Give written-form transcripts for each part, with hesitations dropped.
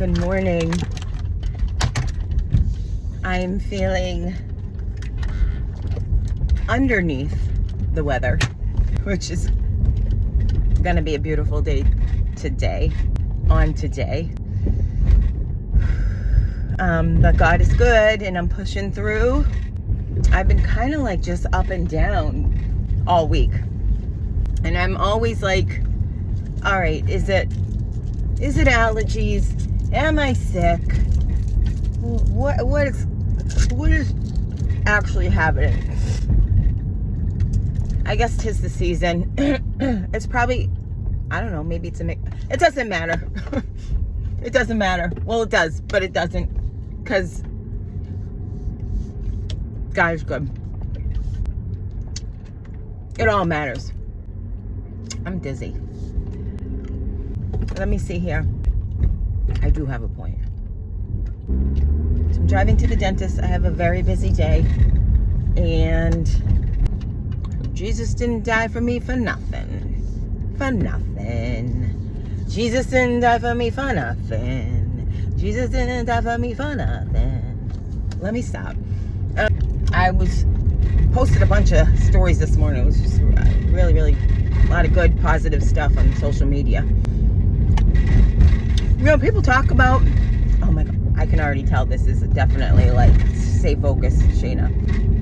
Good morning. I'm feeling underneath the weather, which is gonna be a beautiful day today. But God is good and I'm pushing through. I've been kind of like just up and down all week. And I'm always like, all right, is it allergies? Am I sick? What is actually happening? I guess 'tis the season. It's probably, I don't know, maybe it's it doesn't matter. It doesn't matter. Well, it does, but it doesn't, because God is good. It all matters. I'm dizzy. Let me see here. I do have a point. So I'm driving to the dentist. I have a very busy day. And Jesus didn't die for me for nothing. For nothing. Jesus didn't die for me for nothing. Jesus didn't die for me for nothing. Let me stop. I posted a bunch of stories this morning. It was just really a lot of good, positive stuff on social media. You know, people talk about, oh my God, I can already tell this is definitely like, stay focused, Shayna.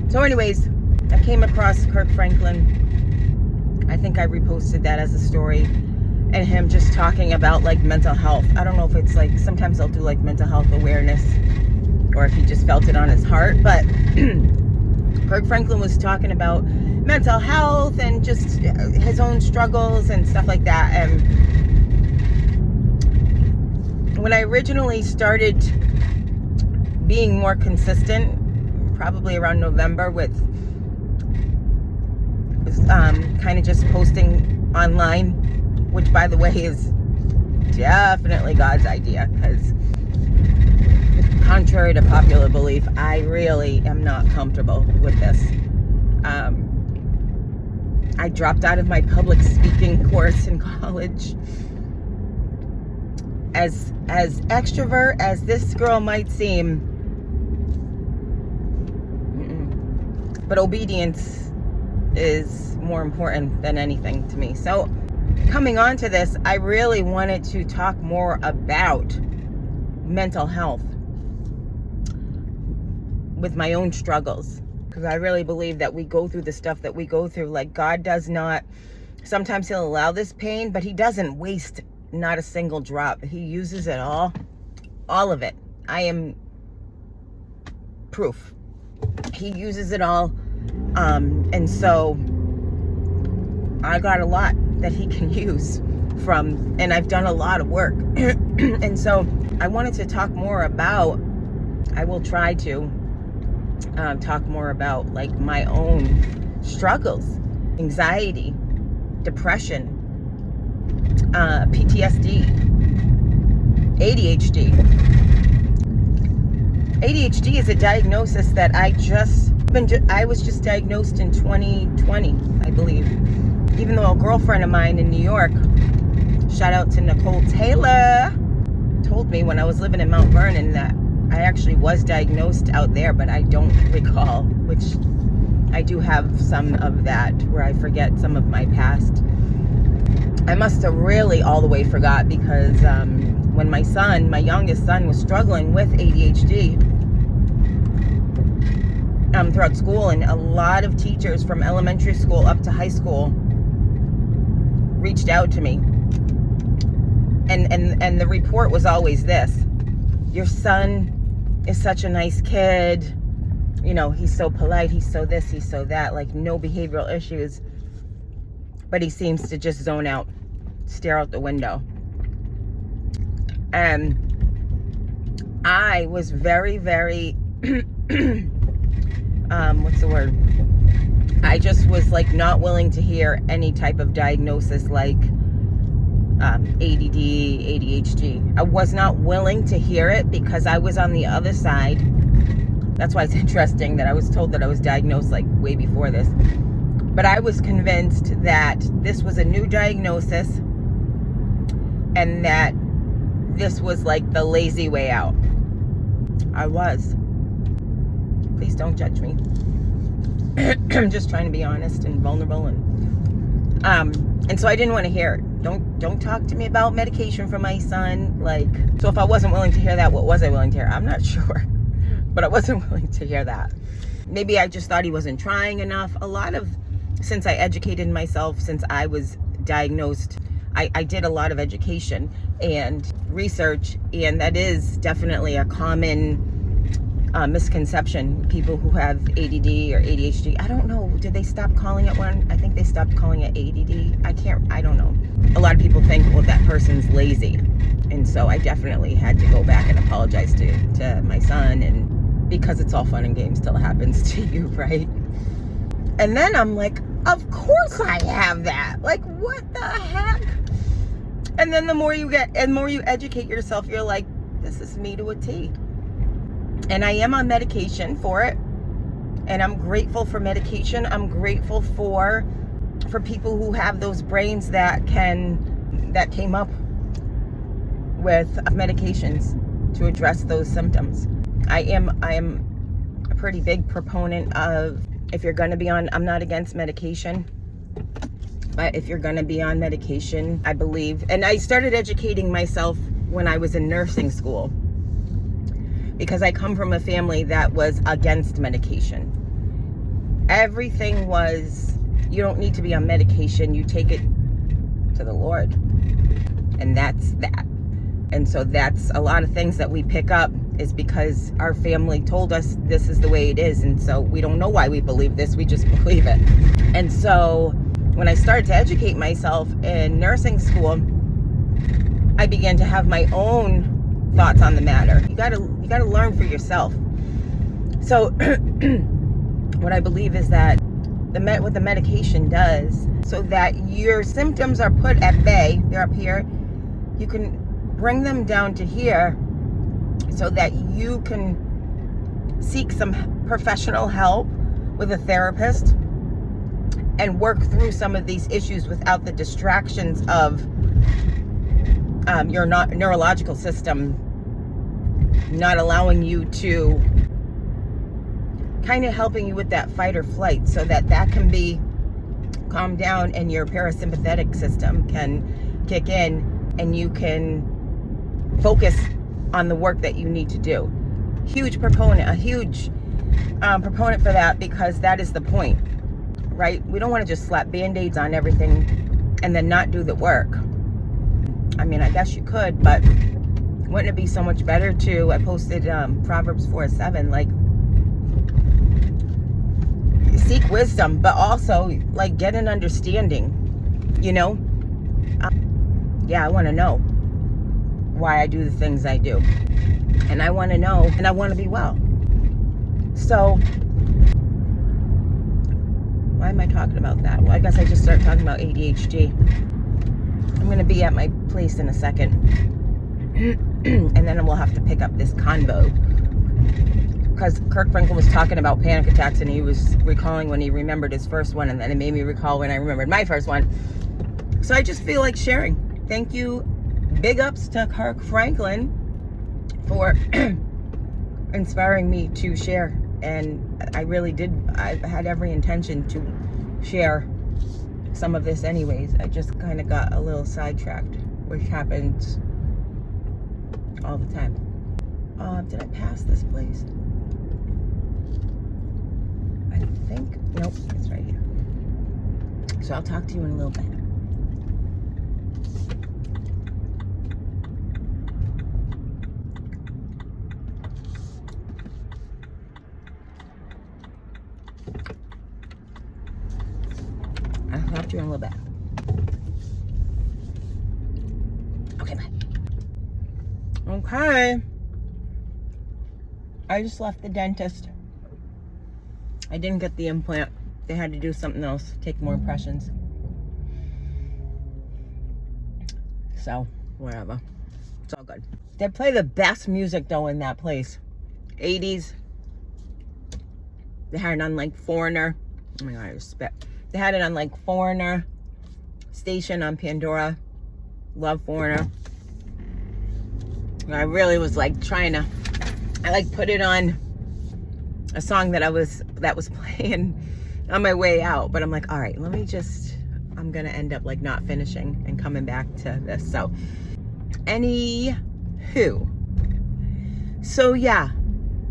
So anyways, I came across Kirk Franklin. I think I reposted that as a story. And him just talking about like mental health. I don't know if it's like, sometimes they'll do like mental health awareness or if he just felt it on his heart. But Kirk Franklin was talking about mental health and just his own struggles and stuff like that. And when I originally started being more consistent, probably around November, with kind of just posting online, which by the way is definitely God's idea, because contrary to popular belief, I really am not comfortable with this. I dropped out of my public speaking course in college. As extrovert as this girl might seem, but obedience is more important than anything to me. So coming on to this, I really wanted to talk more about mental health with my own struggles, because I really believe that we go through the stuff that we go through. Like, God does not, sometimes he'll allow this pain, but he doesn't waste not a single drop. He uses it all of it. I am proof. He uses it all. And so I got a lot that he can use from, and I've done a lot of work. And so I wanted to talk more about, I will try to talk more about like my own struggles, anxiety, depression, PTSD, ADHD. ADHD is a diagnosis that I was just diagnosed in 2020, I believe. Even though a girlfriend of mine in New York, shout out to Nicole Taylor, told me when I was living in Mount Vernon that I actually was diagnosed out there, but I don't recall, which I do have some of that where I forget some of my past. I must have really all the way forgot, because when my youngest son was struggling with ADHD throughout school, and a lot of teachers from elementary school up to high school reached out to me, and the report was always this: your son is such a nice kid, you know, he's so polite, he's so this, he's so that, like no behavioral issues, but he seems to just zone out, stare out the window. And I was very what's the word? I just was like not willing to hear any type of diagnosis like ADD, ADHD. I was not willing to hear it because I was on the other side. That's why it's interesting that I was told that I was diagnosed like way before this. But I was convinced that this was a new diagnosis and that this was like the lazy way out. I was. Please don't judge me. I'm just trying to be honest and vulnerable, and so I didn't want to hear it. Don't talk to me about medication for my son. Like, so if I wasn't willing to hear that, what was I willing to hear? I'm not sure, but I wasn't willing to hear that. Maybe I just thought he wasn't trying enough. Since I educated myself, since I was diagnosed, I did a lot of education and research, and that is definitely a common misconception. People who have ADD or ADHD, I don't know, did they stop calling it one? I think they stopped calling it ADD. I don't know. A lot of people think, well, that person's lazy. And so I definitely had to go back and apologize to my son, and because it's all fun and games till it happens to you, right? And then I'm like, of course I have that. Like, what the heck? And then the more you educate yourself, you're like, this is me to a T. And I am on medication for it. And I'm grateful for medication. I'm grateful for people who have those brains that came up with medications to address those symptoms. I am a pretty big proponent of, if you're going to be on, I'm not against medication, but if you're going to be on medication, I believe, and I started educating myself when I was in nursing school, because I come from a family that was against medication. Everything was, you don't need to be on medication, you take it to the Lord. And that's that. And so that's a lot of things that we pick up is because our family told us this is the way it is. And so we don't know why we believe this, we just believe it. And so when I started to educate myself in nursing school, I began to have my own thoughts on the matter. You gotta learn for yourself. So what I believe is that what the medication does, so that your symptoms are put at bay, they're up here, you can bring them down to here so that you can seek some professional help with a therapist and work through some of these issues without the distractions of your neurological system not allowing you to, kind of helping you with that fight or flight, so that can be calmed down and your parasympathetic system can kick in and you can focus on the work that you need to do. A huge proponent for that, because that is the point, right? We don't want to just slap band-aids on everything and then not do the work. I mean, I guess you could, but wouldn't it be so much better to, I posted Proverbs 4:7, like, seek wisdom, but also like get an understanding, you know? Yeah, I want to know why I do the things I do. And I want to know, and I want to be well. So, why am I talking about that? Well, I guess I just started talking about ADHD. I'm going to be at my place in a second. And then we'll have to pick up this convo. Because Kirk Franklin was talking about panic attacks, and he was recalling when he remembered his first one, and then it made me recall when I remembered my first one. So I just feel like sharing. Thank you. Big ups to Kirk Franklin for inspiring me to share. And I really did. I had every intention to share some of this anyways. I just kind of got a little sidetracked, which happens all the time. Did I pass this place? I think, nope, it's right here. So I'll talk to you in a little bit. I'll talk to you in a little bit. Okay, bye. Okay. I just left the dentist. I didn't get the implant. They had to do something else, take more impressions. So, whatever. It's all good. They play the best music though in that place. 80s. They had it on like Foreigner. Oh my God, I respect. They had it on like Foreigner station on Pandora. Love Foreigner. I really was like I like put it on a song that was playing on my way out, but I'm like, all right, I'm gonna end up like not finishing and coming back to this. So anywho, so yeah,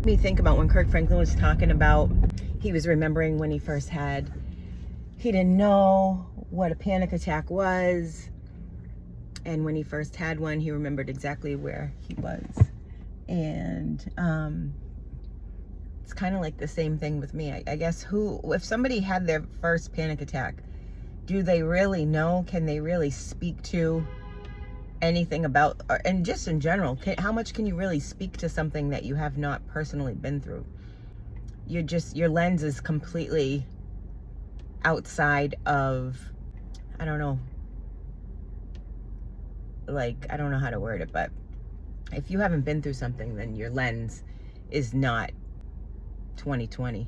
me think about when Kirk Franklin was talking about, he was remembering when he didn't know what a panic attack was, and when he first had one, he remembered exactly where he was. And it's kind of like the same thing with me. I guess if somebody had their first panic attack, do they really know? Can they really speak to anything about, and just in general, how much can you really speak to something that you have not personally been through? Your lens is completely outside of, I don't know how to word it, but if you haven't been through something, then your lens is not 2020,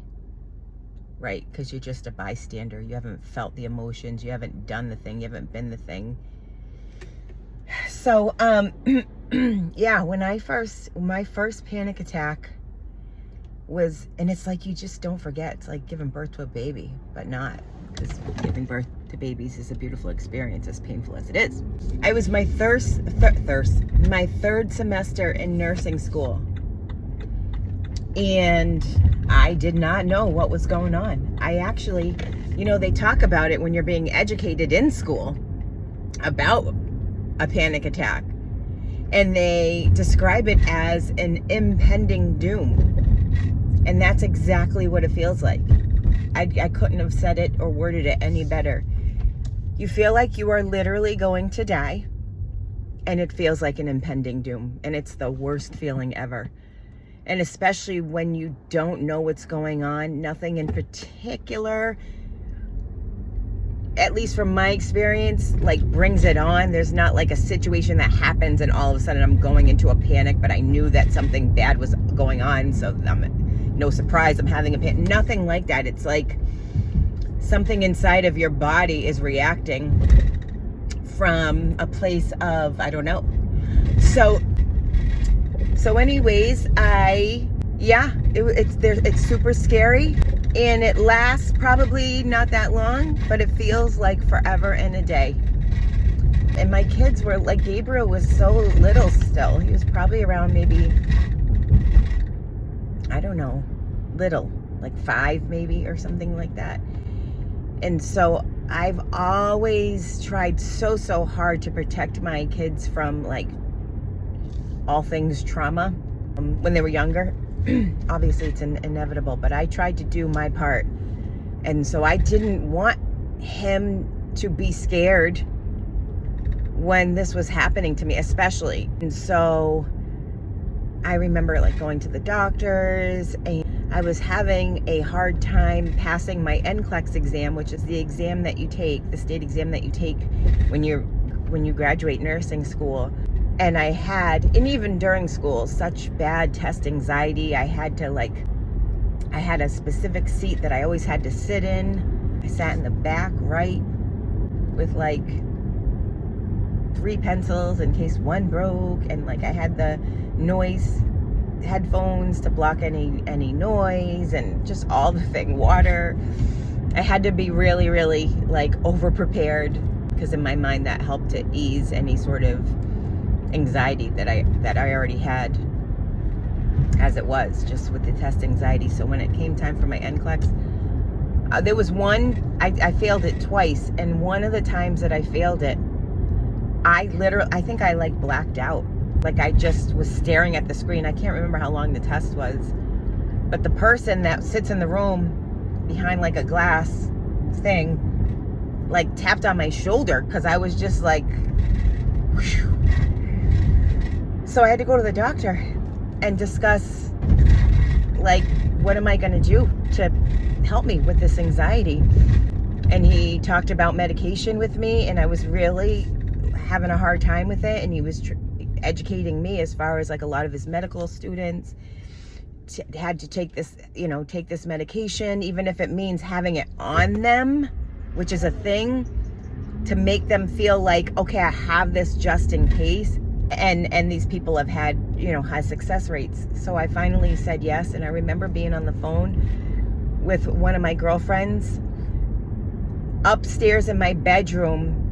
right? Because you're just a bystander. You haven't felt the emotions. You haven't done the thing. You haven't been the thing. So, yeah, my first panic attack was, and it's like, you just don't forget. It's like giving birth to a baby, but not, because giving birth to babies is a beautiful experience, as painful as it is. I was my third semester in nursing school, and I did not know what was going on. I actually, they talk about it when you're being educated in school about a panic attack, and they describe it as an impending doom. And that's exactly what it feels like. I couldn't have said it or worded it any better. You feel like you are literally going to die, and it feels like an impending doom, and it's the worst feeling ever. And especially when you don't know what's going on, nothing in particular, at least from my experience, like brings it on. There's not like a situation that happens and all of a sudden I'm going into a panic, but I knew that something bad was going on, so no surprise I'm having a panic. Nothing like that. It's like something inside of your body is reacting from a place of, I don't know. So anyways, it's super scary, and it lasts probably not that long, but it feels like forever and a day. And my kids were like, Gabriel was so little still. He was probably around maybe, I don't know, little, like 5 maybe or something like that. And so I've always tried so hard to protect my kids from like all things trauma when they were younger. Obviously it's inevitable, but I tried to do my part. And so I didn't want him to be scared when this was happening to me, especially. And so I remember like going to the doctors, and I was having a hard time passing my NCLEX exam, which is the exam that you take, the state exam that you take when you graduate nursing school. And I had, and even during school, such bad test anxiety. I had a specific seat that I always had to sit in. I sat in the back right with like 3 pencils in case one broke, and like I had the noise headphones to block any noise, and just all the thing, water. I had to be really like over prepared, because in my mind that helped to ease any sort of anxiety that I already had as it was, just with the test anxiety. So when it came time for my NCLEX, there was one, I failed it twice, and one of the times that I failed it, I think I like blacked out. Like I just was staring at the screen. I can't remember how long the test was, but the person that sits in the room behind like a glass thing like tapped on my shoulder, because I was just like, whew. So I had to go to the doctor and discuss like, what am I going to do to help me with this anxiety? And he talked about medication with me, and I was really having a hard time with it. And he was educating me as far as like a lot of his medical students had to take this, take this medication, even if it means having it on them, which is a thing, to make them feel like, okay, I have this just in case. and these people have had, you know, high success rates. So I finally said yes, and I remember being on the phone with one of my girlfriends upstairs in my bedroom.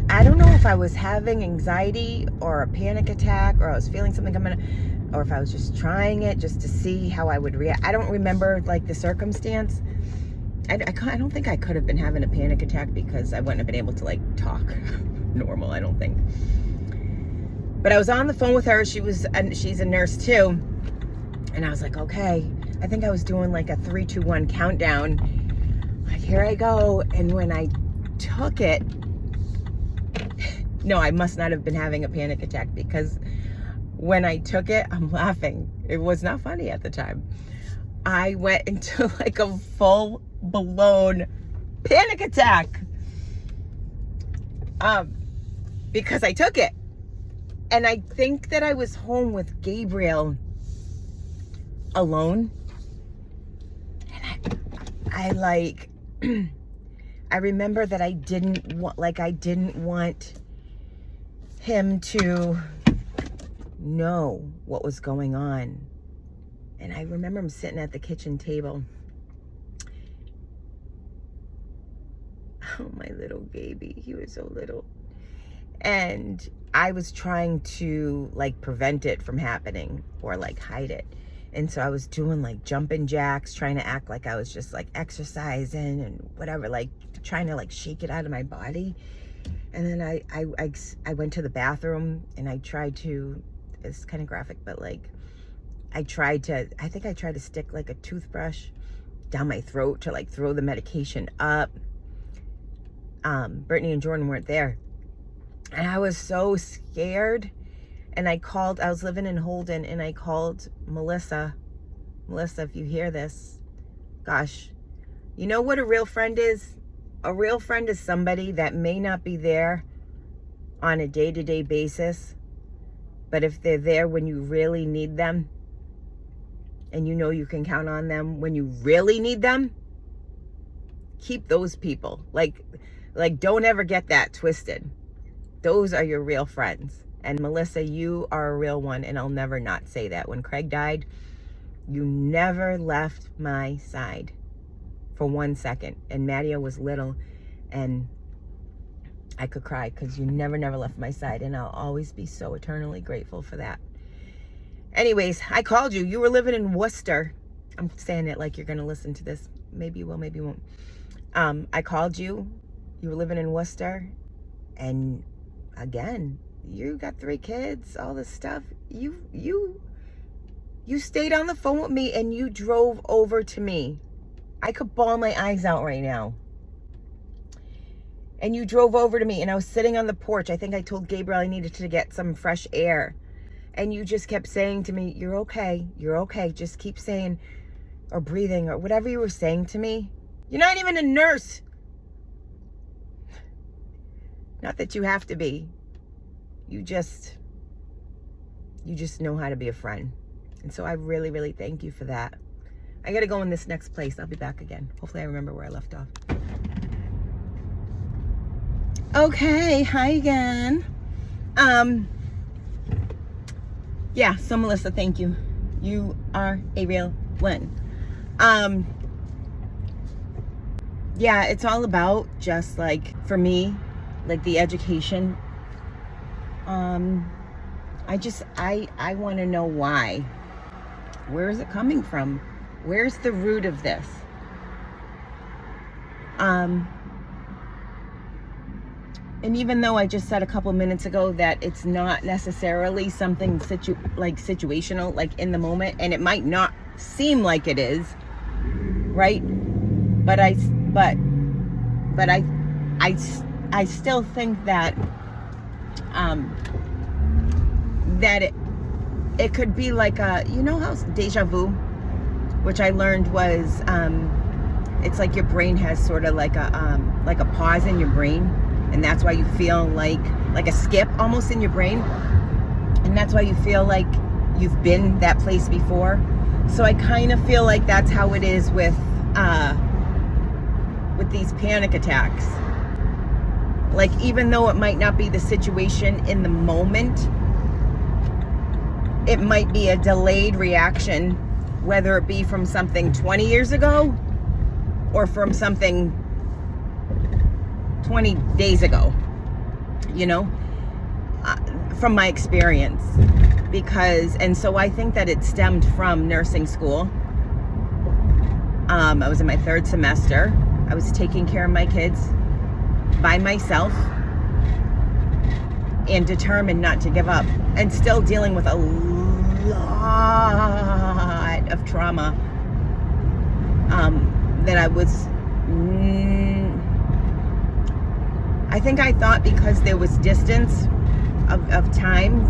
I don't know if I was having anxiety or a panic attack, or I was feeling something coming, or if I was just trying it just to see how I would react. I don't remember like the circumstance. I don't think I could have been having a panic attack, because I wouldn't have been able to like talk normal, I don't think. But I was on the phone with her. She's a nurse too. And I was like, okay, I think I was doing like a 3, 2, 1 countdown. Like, here I go. And when I took it, no, I must not have been having a panic attack, because when I took it, I'm laughing. It was not funny at the time. I went into like a full-blown panic attack because I took it. And I think that I was home with Gabriel alone. And I remember that I didn't want him to know what was going on. And I remember him sitting at the kitchen table. Oh, my little baby. He was so little. And I was trying to like prevent it from happening, or like hide it. And so I was doing like jumping jacks, trying to act like I was just like exercising and whatever, like trying to like shake it out of my body. And then I went to the bathroom, and I tried to, it's kind of graphic, but like I think I tried to stick like a toothbrush down my throat to like throw the medication up. Brittany and Jordan weren't there. And I was so scared. And I was living in Holden, and I called Melissa. Melissa, if you hear this, gosh, you know what a real friend is? A real friend is somebody that may not be there on a day-to-day basis, but if they're there when you really need them, and you know you can count on them when you really need them, keep those people. Like don't ever get that twisted. Those are your real friends. And Melissa, you are a real one, and I'll never not say that. When Craig died, you never left my side for 1 second. And Maddie was little, and I could cry because you never left my side, and I'll always be so eternally grateful for that. Anyways, I called you. You were living in Worcester. I'm saying it like you're going to listen to this. Maybe you will, maybe you won't. I called you. You were living in Worcester, and again, you got 3 kids, all this stuff. You stayed on the phone with me, and you drove over to me. I could bawl my eyes out right now. And you drove over to me, and I was sitting on the porch. I think I told Gabriel I needed to get some fresh air. And you just kept saying to me, you're okay. You're okay. Just keep saying, or breathing, or whatever you were saying to me. You're not even a nurse. Not that you have to be. You just know how to be a friend. And so I really thank you for that. I gotta go in this next place. I'll be back again. Hopefully I remember where I left off. Okay, hi again. Yeah, so Melissa, thank you. You are a real one. Yeah, it's all about just like, for me, like the education. I want to know why. Where is it coming from? Where's the root of this? And even though I just said a couple minutes ago that it's not necessarily something situational, like in the moment, and it might not seem like it is, right? But I still think that that it could be like a, you know how deja vu, which I learned was it's like your brain has sort of like a pause in your brain, and that's why you feel like a skip almost in your brain, and that's why you feel like you've been that place before. So I kind of feel like that's how it is with these panic attacks. Like, even though it might not be the situation in the moment, it might be a delayed reaction, whether it be from something 20 years ago or from something 20 days ago, you know, from my experience. And so I think that it stemmed from nursing school. I was in my 3rd semester. I was taking care of my kids by myself and determined not to give up, and still dealing with a lot of trauma that I was, I think I thought because there was distance of time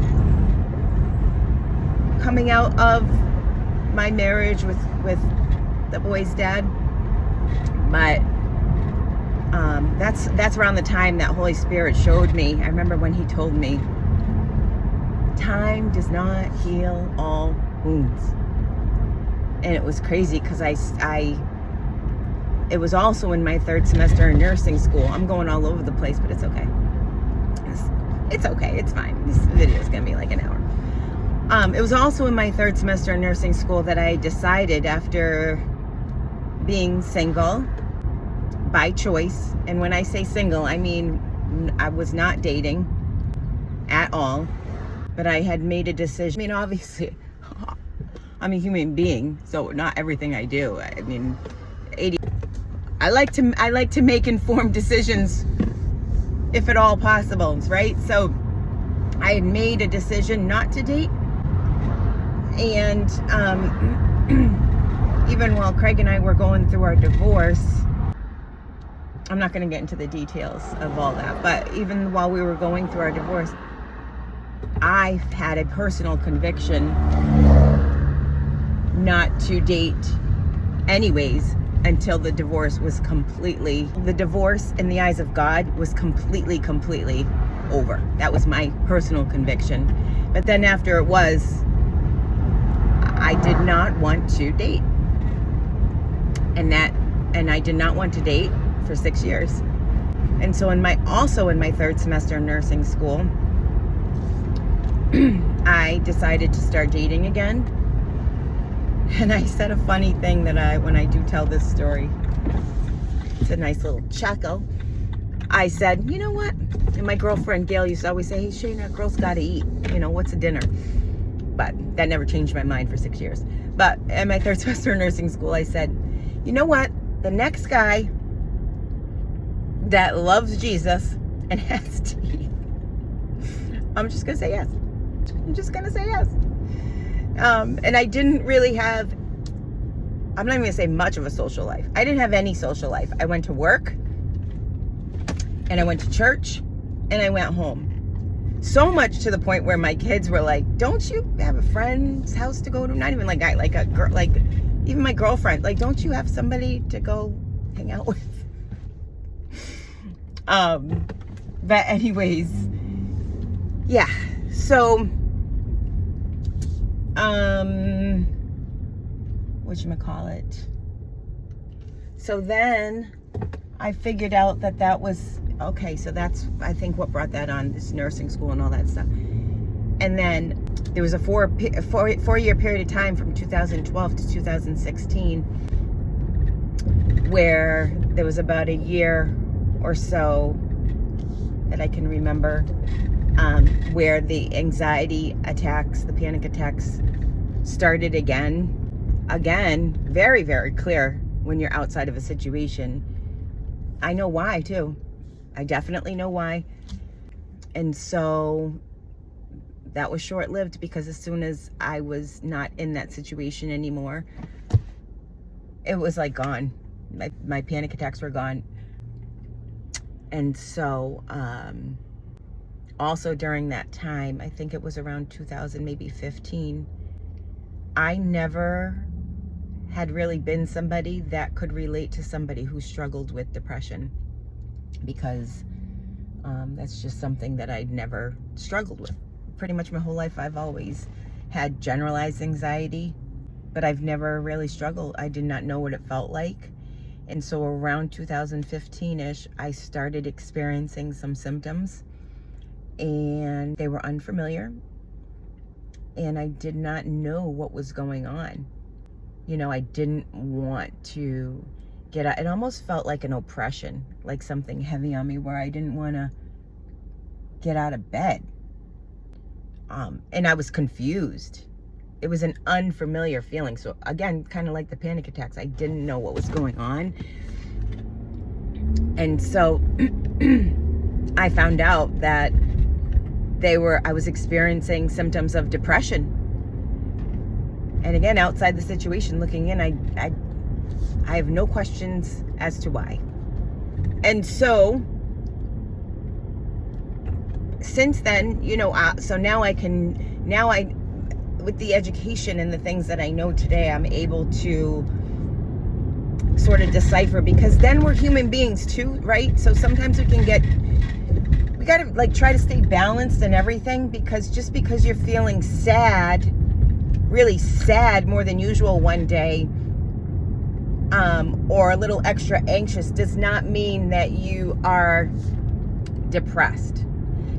coming out of my marriage with the boy's dad, but that's around the time that Holy Spirit showed me. I remember when he told me, time does not heal all wounds. And it was crazy because it was also in my 3rd semester in nursing school. I'm going all over the place, but it's okay. It's okay. It's fine. This video is going to be like an hour. It was also in my 3rd semester in nursing school that I decided, after being single by choice, and when I say single, I mean I was not dating at all, but I had made a decision. I mean, obviously, I'm a human being, so not everything I do. I mean, I like to make informed decisions, if at all possible, right? So I had made a decision not to date, and even while Craig and I were going through our divorce, I'm not going to get into the details of all that, but even while we were going through our divorce, I had a personal conviction not to date anyways until the divorce in the eyes of God was completely over. That was my personal conviction. But then after it was, I did not want to date. And I did not want to date for 6 years. And so also in my 3rd semester in nursing school, I decided to start dating again. And I said a funny thing that when I do tell this story, it's a nice little chuckle. I said, you know what? And my girlfriend Gail used to always say, hey Shayna, girls gotta eat. You know, what's a dinner? But that never changed my mind for 6 years. But in my 3rd semester in nursing school, I said, you know what? The next guy that loves Jesus and has teeth, I'm just gonna say yes. I'm just gonna say yes. And I didn't really have, I'm not even gonna say much of a social life. I didn't have any social life. I went to work, and I went to church, and I went home. So much to the point where my kids were like, don't you have a friend's house to go to? Not even like a girl, like even my girlfriend, like, don't you have somebody to go hang out with? But anyways, yeah. So, whatchamacallit? So then I figured out that was, okay, so that's, I think, what brought that on, this nursing school and all that stuff. And then there was a four-year period of time from 2012 to 2016 where there was about a year or so that I can remember where the anxiety attacks, the panic attacks started again, very, very clear when you're outside of a situation. I know why too. I definitely know why. And so that was short-lived, because as soon as I was not in that situation anymore, it was like gone. My panic attacks were gone. And so also during that time, I think it was around 2000, maybe 15, I never had really been somebody that could relate to somebody who struggled with depression, because that's just something that I'd never struggled with. Pretty much my whole life, I've always had generalized anxiety, but I've never really struggled. I did not know what it felt like. And so around 2015-ish, I started experiencing some symptoms, and they were unfamiliar, and I did not know what was going on. You know, I didn't want to get out. It almost felt like an oppression, like something heavy on me, where I didn't want to get out of bed. And I was confused. It was an unfamiliar feeling. So again, kind of like the panic attacks, I didn't know what was going on. And so I found out that I was experiencing symptoms of depression. And again, outside the situation, looking in, I have no questions as to why. And so since then, you know, so now with the education and the things that I know today, I'm able to sort of decipher, because then we're human beings too, right? So sometimes we gotta like try to stay balanced and everything, because just because you're feeling sad, really sad more than usual one day, or a little extra anxious, does not mean that you are depressed.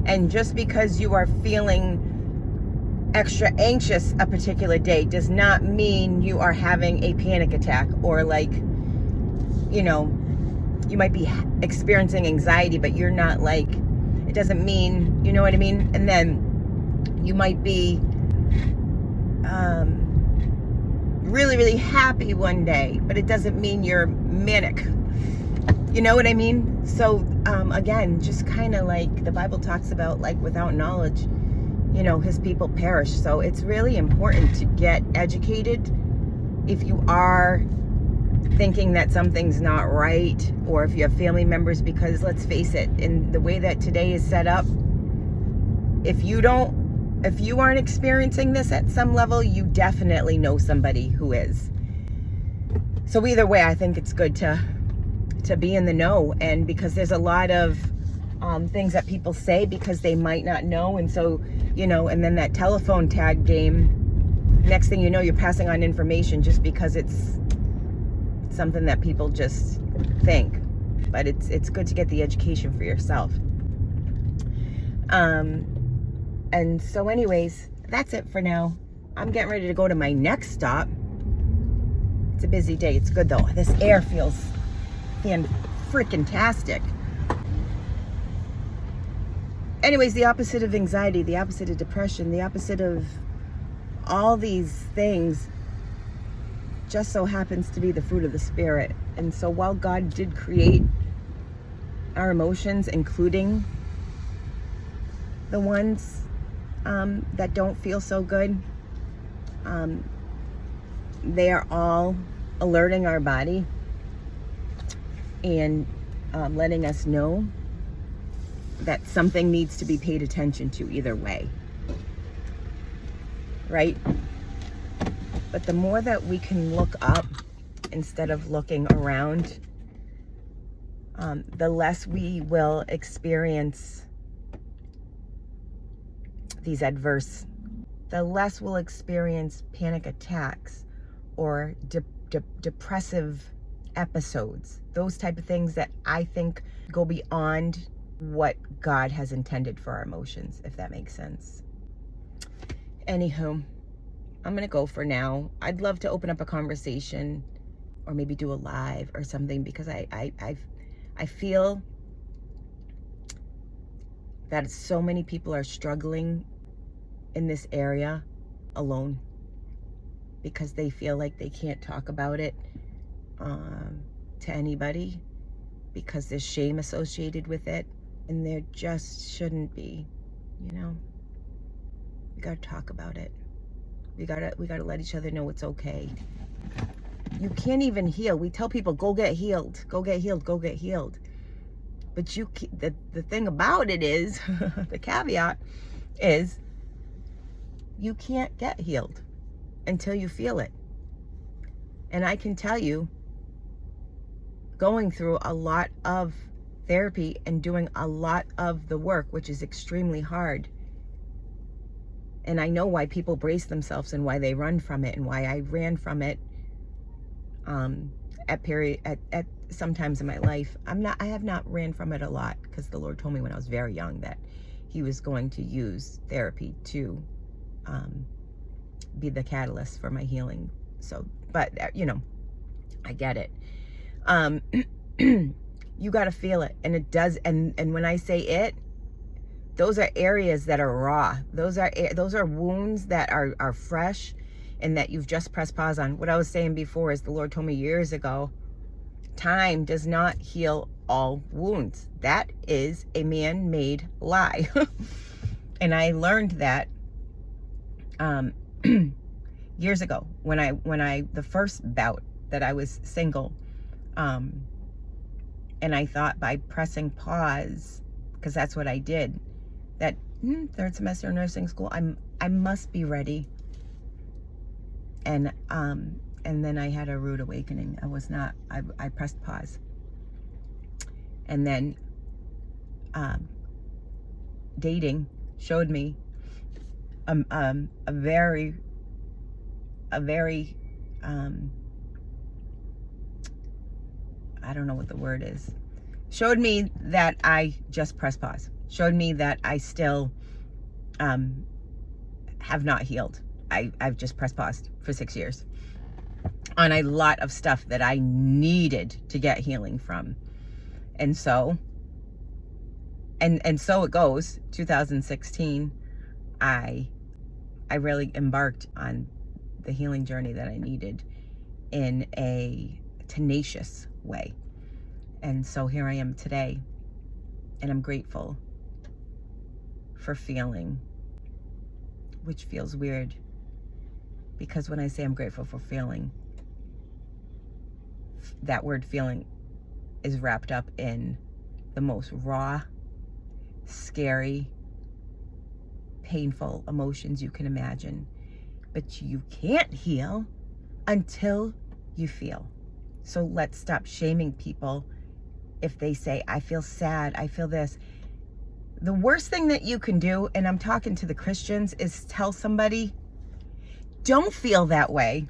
And just because you are feeling extra anxious a particular day does not mean you are having a panic attack, or like, you know, you might be experiencing anxiety, but you're not like, it doesn't mean, you know what I mean? And then you might be really, really happy one day, but it doesn't mean you're manic. You know what I mean? So again, just kind of like the Bible talks about, like, without knowledge, you know, his people perish. So it's really important to get educated if you are thinking that something's not right, or if you have family members, because let's face it, in the way that today is set up, if you aren't experiencing this at some level, you definitely know somebody who is. So either way, I think it's good to be in the know, and because there's a lot of things that people say because they might not know. And so, you know, and then that telephone tag game, next thing you know, you're passing on information just because it's something that people just think. But it's good to get the education for yourself. And so anyways, that's it for now. I'm getting ready to go to my next stop. It's a busy day. It's good though. This air feels freaking-tastic. Anyways, the opposite of anxiety, the opposite of depression, the opposite of all these things just so happens to be the fruit of the Spirit. And so while God did create our emotions, including the ones that don't feel so good, they are all alerting our body and letting us know that something needs to be paid attention to either way, right? But the more that we can look up instead of looking around, the less we will experience these the less we'll experience panic attacks or depressive episodes, those type of things that I think go beyond what God has intended for our emotions, if that makes sense. Anywho, I'm gonna go for now. I'd love to open up a conversation or maybe do a live or something, because I feel that so many people are struggling in this area alone because they feel like they can't talk about it to anybody because there's shame associated with it, and there just shouldn't be. You know, we gotta talk about it. We gotta let each other know it's okay. You can't even heal. We tell people, go get healed, go get healed, go get healed. But the thing about it is, the caveat is, you can't get healed until you feel it. And I can tell you, going through a lot of therapy and doing a lot of the work, which is extremely hard. And I know why people brace themselves and why they run from it and why I ran from it at sometimes in my life. I have not ran from it a lot, because the Lord told me when I was very young that he was going to use therapy to be the catalyst for my healing. So, but I get it. You got to feel it, and it does. And when I say it, those are areas that are raw. Those are wounds that are fresh, and that you've just pressed pause on. What I was saying before is the Lord told me years ago, time does not heal all wounds. That is a man-made lie. And I learned that years ago when I the first bout that I was single, and I thought by pressing pause, because that's what I did, that third semester of nursing school, I must be ready. And then I had a rude awakening. I was not. I pressed pause, and then dating showed me a very I don't know what the word is. Showed me that I just pressed pause. Showed me that I still have not healed. I've just pressed pause for 6 years on a lot of stuff that I needed to get healing from. And so so it goes. 2016, I really embarked on the healing journey that I needed in a tenacious way. And so here I am today, and I'm grateful for feeling, which feels weird, because when I say I'm grateful for feeling, that word feeling is wrapped up in the most raw, scary, painful emotions you can imagine. But you can't heal until you feel. So let's stop shaming people if they say, I feel sad, I feel this. The worst thing that you can do, and I'm talking to the Christians, is tell somebody, don't feel that way.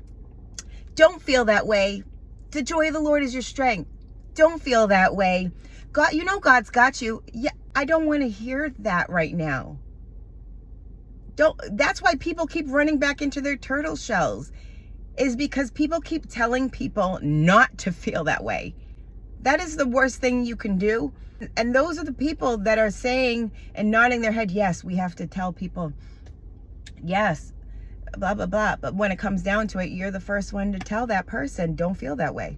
Don't feel that way. The joy of the Lord is your strength. Don't feel that way. God, God's got you. Yeah, I don't want to hear that right now. That's why people keep running back into their turtle shells, is because people keep telling people not to feel that way. That is the worst thing you can do. And those are the people that are saying and nodding their head, yes, we have to tell people, yes, blah, blah, blah. But when it comes down to it, you're the first one to tell that person, don't feel that way.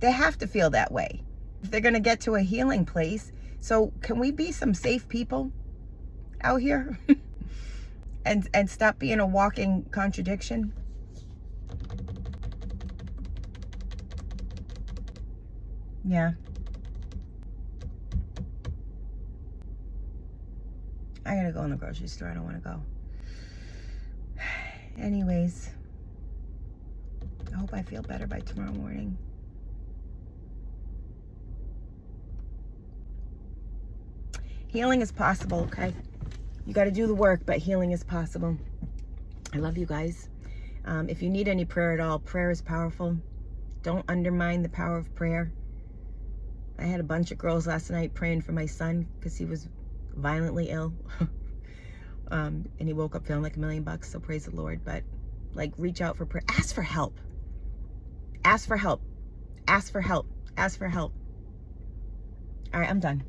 They have to feel that way if they're going to get to a healing place. So can we be some safe people out here and stop being a walking contradiction? Yeah. I gotta go in the grocery store. I don't want to go. Anyways, I hope I feel better by tomorrow morning. Healing is possible, okay? You got to do the work, but healing is possible. I love you guys. If you need any prayer at all, prayer is powerful. Don't undermine the power of prayer. I had a bunch of girls last night praying for my son because he was violently ill. And he woke up feeling like $1 million, so praise the Lord. But reach out for prayer. Ask for help. Ask for help. Ask for help. Ask for help. All right, I'm done.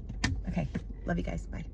Okay. Love you guys. Bye.